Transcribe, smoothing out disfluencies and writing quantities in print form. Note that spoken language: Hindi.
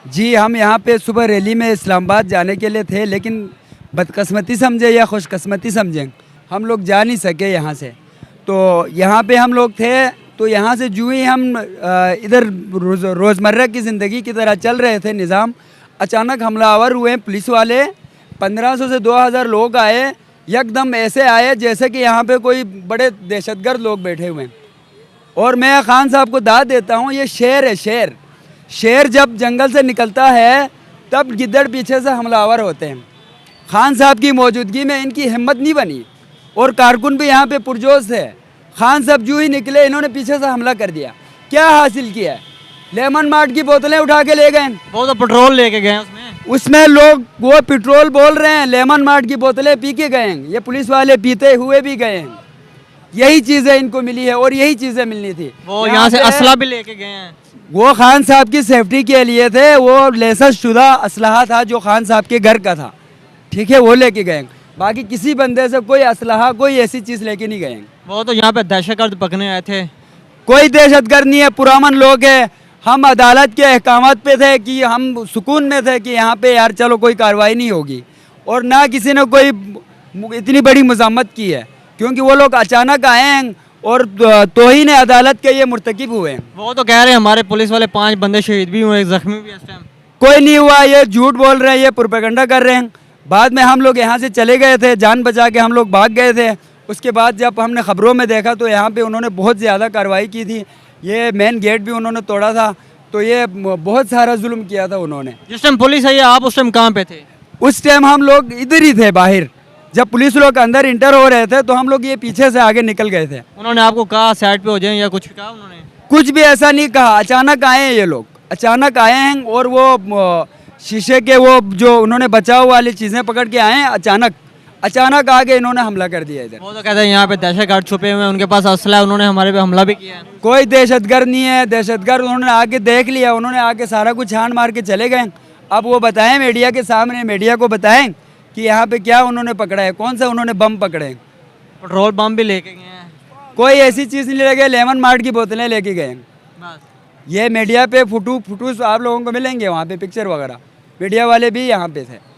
जी, हम यहाँ पे सुबह रैली में इस्लामाबाद जाने के लिए थे, लेकिन बदकिस्मती समझे या खुशकिस्मती समझें, हम लोग जा नहीं सके यहाँ से। तो यहाँ पे हम लोग थे, तो यहाँ से जो ही हम इधर रोज़मर्रा की ज़िंदगी की तरह चल रहे थे निज़ाम, अचानक हमलावर हुए पुलिस वाले। 1500 से 2000 लोग आए, यकदम ऐसे आए जैसे कि यहाँ पे कोई बड़े दहशतगर्द लोग बैठे हुए हैं। और मैं खान साहब को दाद देता हूँ, ये शेर है, शेर। शेर जब जंगल से निकलता है तब गिद्दड़ पीछे से हमलावर होते हैं। खान साहब की मौजूदगी में इनकी हिम्मत नहीं बनी, और कारकुन भी यहाँ पे पुरजोश थे। खान साहब जो ही निकले, इन्होंने पीछे से हमला कर दिया। क्या हासिल किया? लेमन मार्ट की बोतलें उठा के ले गए। वो तो पेट्रोल लेके गए उसमें लोग वो पेट्रोल बोल रहे हैं, लेमन मार्ट की बोतलें पी के गए हैं। ये पुलिस वाले पीते हुए भी गए हैं। यही चीज़ें इनको मिली है और यही चीज़ें मिलनी थी। वो यहाँ से असला भी लेके गए हैं। वो खान साहब की सेफ्टी के लिए थे, वो लाइसेंस शुदा असलहा था जो खान साहब के घर का था, ठीक है, वो लेके गए। बाकी किसी बंदे से कोई असलहा, कोई ऐसी चीज़ लेके नहीं गए। वो तो यहाँ पे दहशतगर्द पकड़ने आए थे। कोई दहशतगर्द नहीं है, पुरामन लोग हैं। हम अदालत के अहकामात पे थे कि हम सुकून में थे कि यहाँ पे यार चलो कोई कार्रवाई नहीं होगी, और ना किसी ने कोई इतनी बड़ी मज़म्मत की है, क्योंकि वो लोग अचानक आए हैं और तौहीन अदालत के ये मुर्तकिब हुए हैं। वो तो कह रहे हैं हमारे पुलिस वाले 5 बंदे शहीद भी हुए, जख्मी भी इस टाइम। कोई नहीं हुआ, ये झूठ बोल रहे हैं, ये प्रोपेगेंडा कर रहे हैं। बाद में हम लोग यहाँ से चले गए थे, जान बचा के हम लोग भाग गए थे। उसके बाद जब हमने ख़बरों में देखा तो यहाँ पे उन्होंने बहुत ज़्यादा कार्रवाई की थी। ये मेन गेट भी उन्होंने तोड़ा था, तो ये बहुत सारा जुल्म किया था उन्होंने। जिस टाइम पुलिस आई, आप उस टाइम कहाँ पे थे? उस टाइम हम लोग इधर ही थे बाहर। जब पुलिस लोग अंदर इंटर हो रहे थे तो हम लोग ये पीछे से आगे निकल गए थे। उन्होंने आपको कहा साइड पे हो जाए या कुछ भी कहा उन्होंने? कुछ भी ऐसा नहीं कहा, अचानक आए हैं ये लोग, अचानक आए हैं। और वो शीशे के वो जो उन्होंने बचाव वाली चीज़ें पकड़ के आए हैं, अचानक आके इन्होंने हमला कर दिया इधर। वो तो कहते हैं यहाँ पे दहशतगर्द छुपे हुए हैं, उनके पास असला है, उन्होंने हमारे पे हमला भी किया है। कोई दहशतगर्द नहीं है, दहशतगर्द उन्होंने आके देख लिया, उन्होंने आके सारा कुछ छान मार के चले गए। अब वो बताएं मीडिया के सामने, मीडिया को बताएं कि यहाँ पे क्या उन्होंने पकड़ा है, कौन सा उन्होंने बम पकड़े। पेट्रोल बम भी लेके गए हैं। कोई ऐसी चीज़ नहीं ले गए, लेमन मार्ट की बोतलें लेके गए। ये मीडिया पे फोटोज आप लोगों को मिलेंगे, वहाँ पे पिक्चर वगैरह, मीडिया वाले भी यहाँ पे थे।